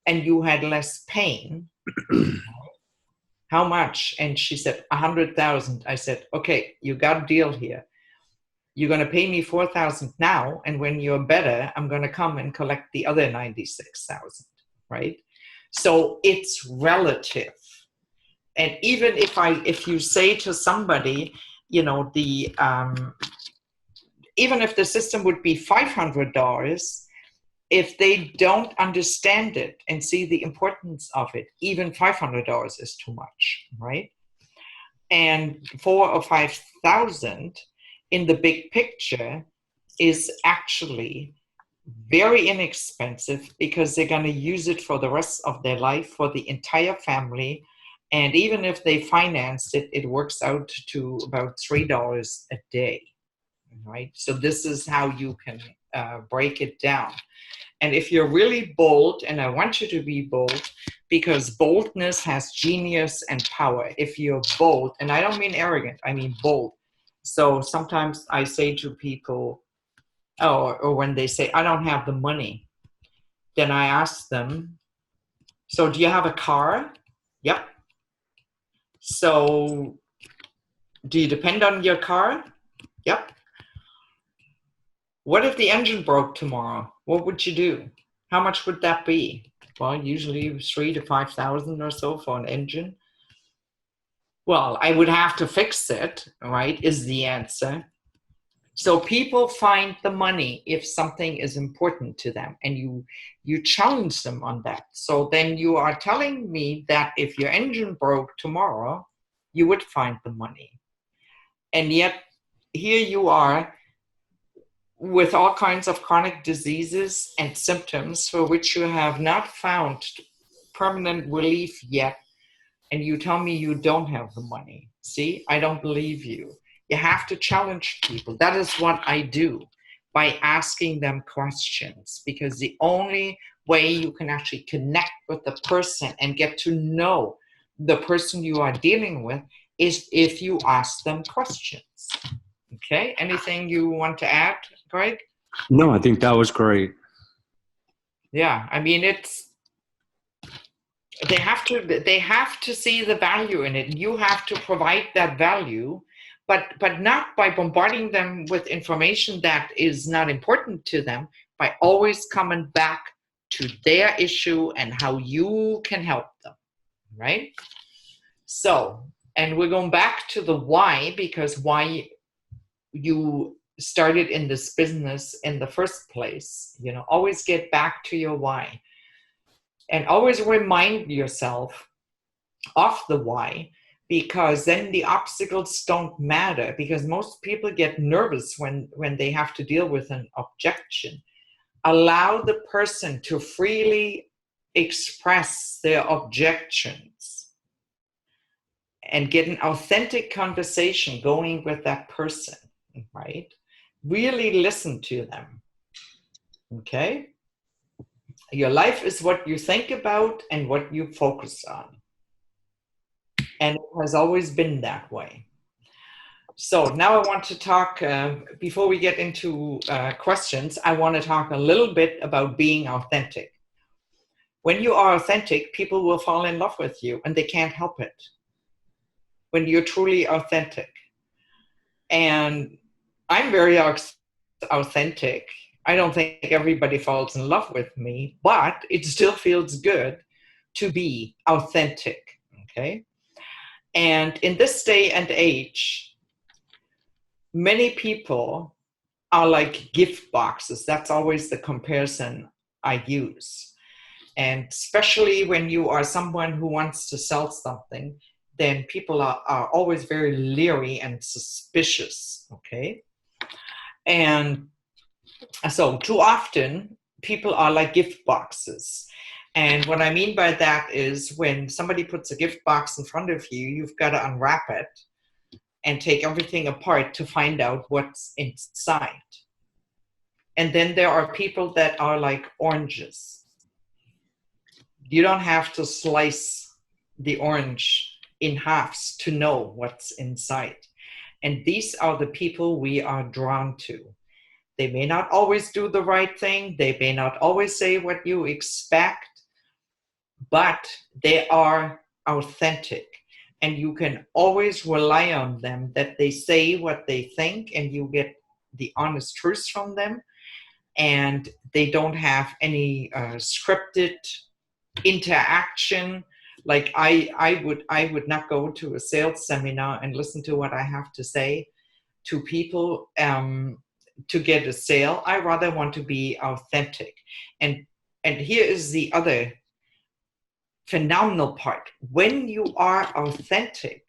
and you had less pain? How much? And she said, 100,000. I said, okay, you got a deal here. You're going to pay me 4,000 now, and when you're better, I'm going to come and collect the other 96,000, right? So it's relative. And even if you say to somebody, you know, even if the system would be $500, if they don't understand it and see the importance of it, even $500 is too much, right? And 4,000 or 5,000 in the big picture is actually very inexpensive because they're going to use it for the rest of their life, for the entire family. And even if they financed it, it works out to about $3 a day, right? So this is how you can break it down. And if you're really bold, and I want you to be bold, because boldness has genius and power. If you're bold, and I don't mean arrogant, I mean bold. So sometimes I say to people, or when they say, I don't have the money, then I ask them, so do you have a car? Yep. So do you depend on your car? Yep. What if the engine broke tomorrow? What would you do? How much would that be? Well, usually 3 to 5,000 or so for an engine. Well, I would have to fix it, right, is the answer. So people find the money if something is important to them, and you challenge them on that. So then you are telling me that if your engine broke tomorrow, you would find the money. And yet here you are with all kinds of chronic diseases and symptoms for which you have not found permanent relief yet, and you tell me you don't have the money. See, I don't believe you. You have to challenge people. That is what I do, by asking them questions, because the only way you can actually connect with the person and get to know the person you are dealing with is if you ask them questions. Okay, anything you want to add, Greg? No, I think that was great. Yeah, I mean, they have to see the value in it. You have to provide that value, but not by bombarding them with information that is not important to them, by always coming back to their issue and how you can help them, right? So, and we're going back to the why, because why you started in this business in the first place. You know, always get back to your why, and always remind yourself of the why, because then the obstacles don't matter, because most people get nervous when they have to deal with an objection. Allow the person to freely express their objections and get an authentic conversation going with that person, right? Really listen to them. Okay? Your life is what you think about and what you focus on. And it has always been that way. So now I want to talk, before we get into questions, I want to talk a little bit about being authentic. When you are authentic, people will fall in love with you, and they can't help it when you're truly authentic. And I'm very authentic. I don't think everybody falls in love with me, but it still feels good to be authentic, okay? And in this day and age, many people are like gift boxes. That's always the comparison I use. And especially when you are someone who wants to sell something, then people are always very leery and suspicious, okay? And so too often, people are like gift boxes. And what I mean by that is when somebody puts a gift box in front of you, you've got to unwrap it and take everything apart to find out what's inside. And then there are people that are like oranges. You don't have to slice the orange in halves to know what's inside. And these are the people we are drawn to. They may not always do the right thing. They may not always say what you expect, but they are authentic. And you can always rely on them, that they say what they think and you get the honest truth from them. And they don't have any scripted interaction. Like I would not go to a sales seminar and listen to what I have to say to people to get a sale. I rather want to be authentic. And here is the other phenomenal part. When you are authentic,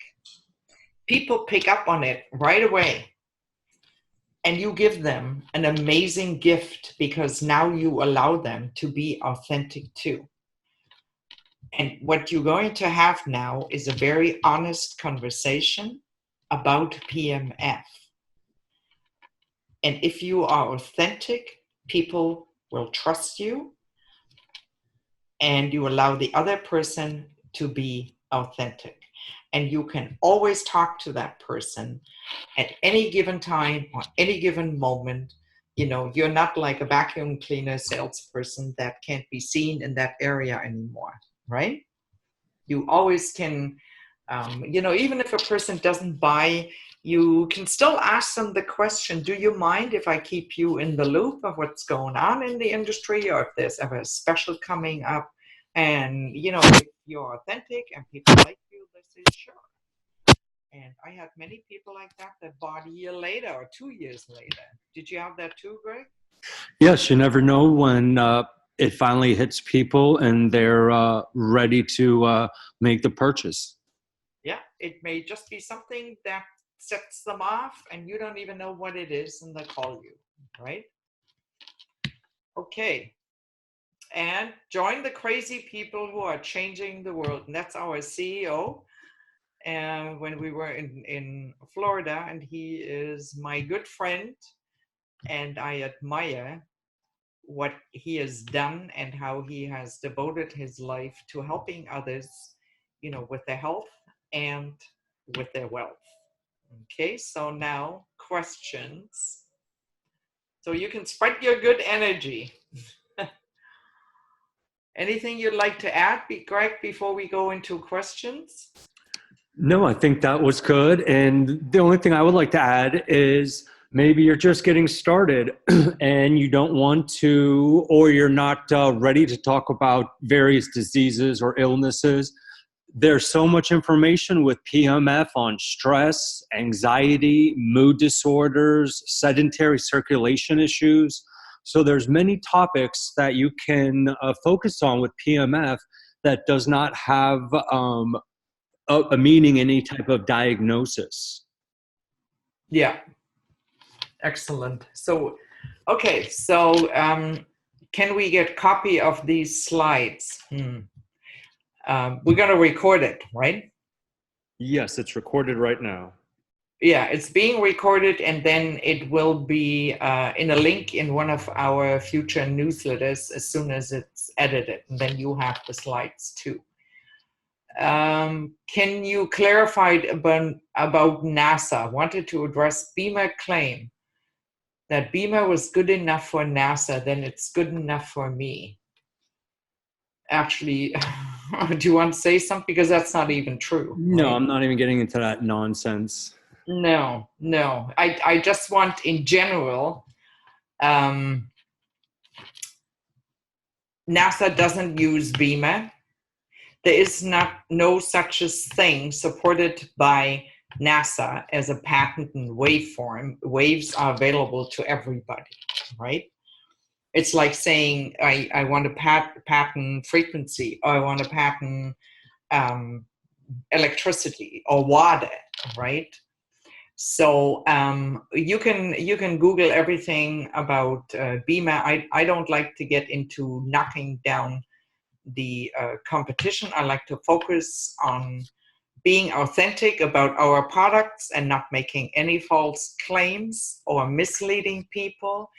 people pick up on it right away. And you give them an amazing gift, because now you allow them to be authentic too. And what you're going to have now is a very honest conversation about PMF. And if you are authentic, people will trust you, and you allow the other person to be authentic. And you can always talk to that person at any given time or any given moment. You know, you're not like a vacuum cleaner salesperson that can't be seen in that area anymore, right? You always can, you know, even if a person doesn't buy, you can still ask them the question, do you mind if I keep you in the loop of what's going on in the industry, or if there's ever a special coming up? And, if you're authentic and people like you, they say, sure. And I had many people like that bought a year later or 2 years later. Did you have that too, Greg? Yes, you never know when it finally hits people and they're ready to make the purchase. Yeah, it may just be something that sets them off and you don't even know what it is and they call you, right? Okay. And join the crazy people who are changing the world. And that's our CEO. And when we were in Florida, and he is my good friend, and I admire what he has done and how he has devoted his life to helping others, with their health and with their wealth. Okay, so now questions. So you can spread your good energy. Anything you'd like to add, Greg, before we go into questions? No, I think that was good. And the only thing I would like to add is maybe you're just getting started and you don't want to, or you're not ready to talk about various diseases or illnesses. There's so much information with PEMF on stress, anxiety, mood disorders, sedentary circulation issues. So there's many topics that you can focus on with PEMF that does not have a meaning, any type of diagnosis. Yeah, excellent. So, okay, so can we get copy of these slides? We're going to record it, right? Yes, it's recorded right now. Yeah, it's being recorded and then it will be in a link in one of our future newsletters as soon as it's edited. And then you have the slides too. Can you clarify about NASA? Wanted to address BEMA claim that BEMA was good enough for NASA, then it's good enough for me. Actually, do you want to say something? Because that's not even true. No, Right? I'm not even getting into that nonsense. No. I just want in general, NASA doesn't use BEMA. There is no such a thing supported by NASA as a patent and waveform. Waves are available to everybody, right? It's like saying, I want to patent frequency, or I want to patent electricity or water, right? So you can Google everything about BEMA. I don't like to get into knocking down the competition. I like to focus on being authentic about our products and not making any false claims or misleading people.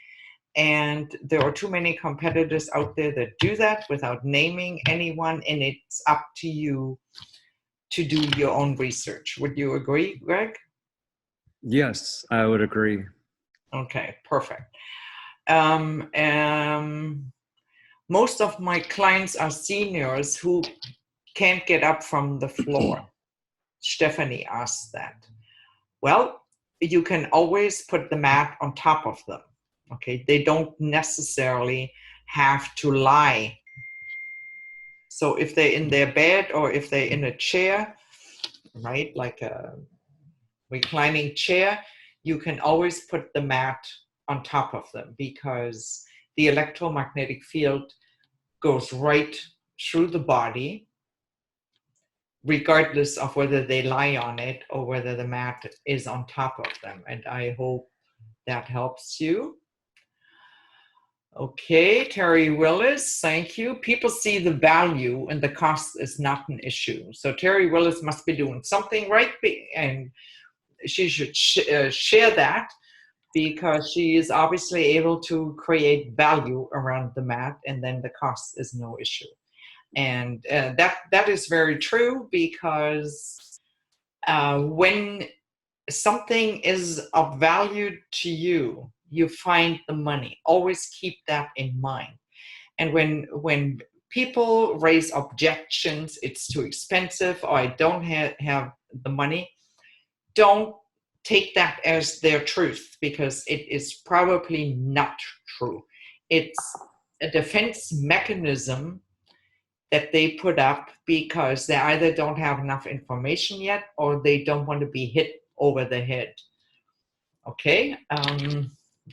And there are too many competitors out there that do that without naming anyone, and it's up to you to do your own research. Would you agree, Greg? Yes, I would agree. Okay, perfect. Most of my clients are seniors who can't get up from the floor. Stephanie asked that. Well, you can always put the mat on top of them. Okay, they don't necessarily have to lie. So if they're in their bed or if they're in a chair, right, like a reclining chair, you can always put the mat on top of them because the electromagnetic field goes right through the body, regardless of whether they lie on it or whether the mat is on top of them. And I hope that helps you. Okay, Terry Willis, thank you. People see the value and the cost is not an issue. So Terry Willis must be doing something right, and she should share that because she is obviously able to create value around the mat, and then the cost is no issue. And that is very true because when something is of value to you, you find the money. Always keep that in mind. And when people raise objections, it's too expensive, or I don't have the money, don't take that as their truth because it is probably not true. It's a defense mechanism that they put up because they either don't have enough information yet or they don't want to be hit over the head. Okay.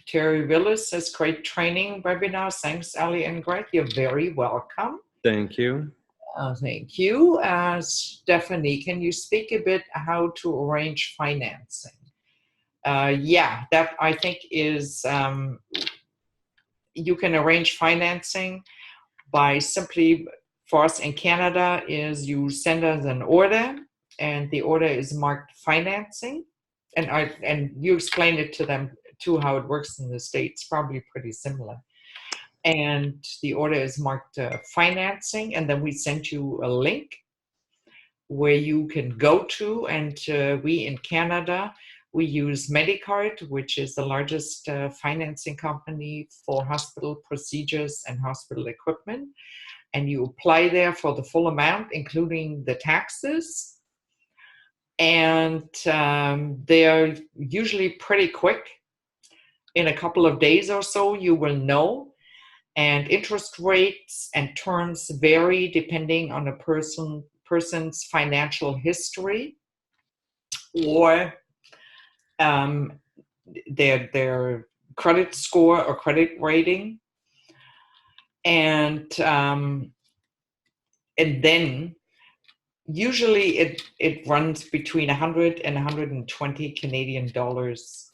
Terry Willis says, great training webinar. Thanks, Ali and Greg. You're very welcome. Thank you. Thank you. Stephanie, can you speak a bit how to arrange financing? Yeah, that I think is, you can arrange financing by simply, for us in Canada, is you send us an order and the order is marked financing. And you explained it to them too, how it works in the States, probably pretty similar. And the order is marked financing, and then we send you a link where you can go to, and we in Canada, we use Medicard, which is the largest financing company for hospital procedures and hospital equipment. And you apply there for the full amount, including the taxes. And they're usually pretty quick. In a couple of days or so, you will know. And interest rates and terms vary depending on a person's financial history or their credit score or credit rating. And then usually it runs between 100 and 120 Canadian dollars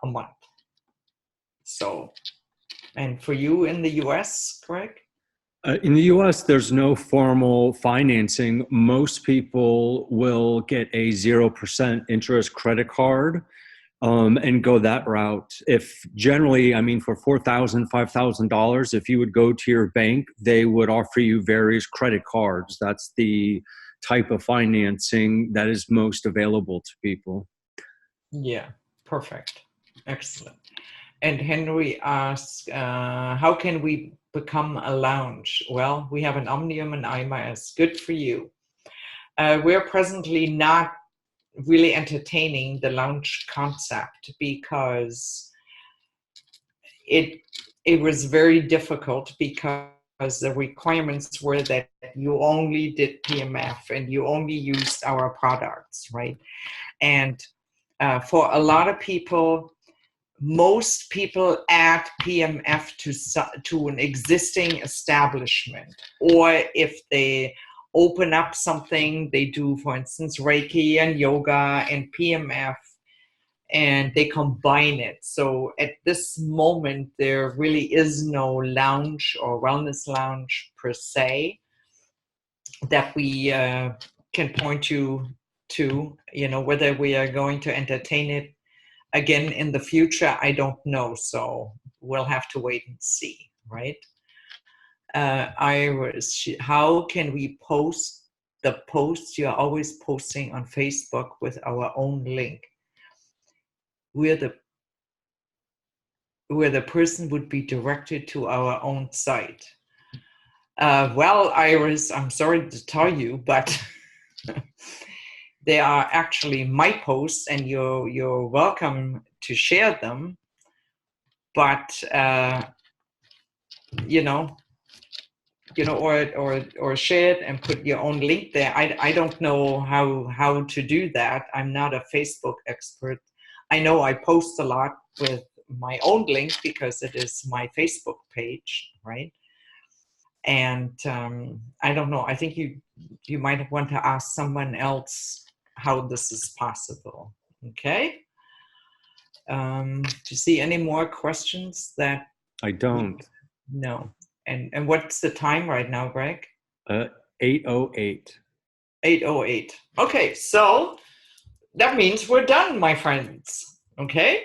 a month. So, and for you in the US, Greg? In the US, there's no formal financing. Most people will get a 0% interest credit card and go that route. If generally, I mean, for $4,000, $5,000, if you would go to your bank, they would offer you various credit cards. That's the type of financing that is most available to people. Yeah, perfect. Excellent. And Henry asks, how can we become a lounge? Well, we have an Omnium and IMAS. Good for you. We're presently not really entertaining the lounge concept because it was very difficult because the requirements were that you only did PMF and you only used our products, right? And for a lot of people, most people add PMF to an existing establishment, or if they open up something, they do, for instance, Reiki and yoga and PMF, and they combine it. So at this moment, there really is no lounge or wellness lounge per se that we can point you to, whether we are going to entertain it again in the future, I don't know. So we'll have to wait and see, right? Iris, how can we post the posts you're always posting on Facebook with our own link? Where the person would be directed to our own site. Well, Iris, I'm sorry to tell you, but they are actually my posts, and you're welcome to share them. But or share it and put your own link there. I don't know how to do that. I'm not a Facebook expert. I know I post a lot with my own link because it is my Facebook page, right? And I don't know. I think you might want to ask someone else how this is possible. Okay. Do you see any more questions that? I don't. No. And what's the time right now, Greg? 8:08. 8:08. Okay, so that means we're done, my friends. Okay.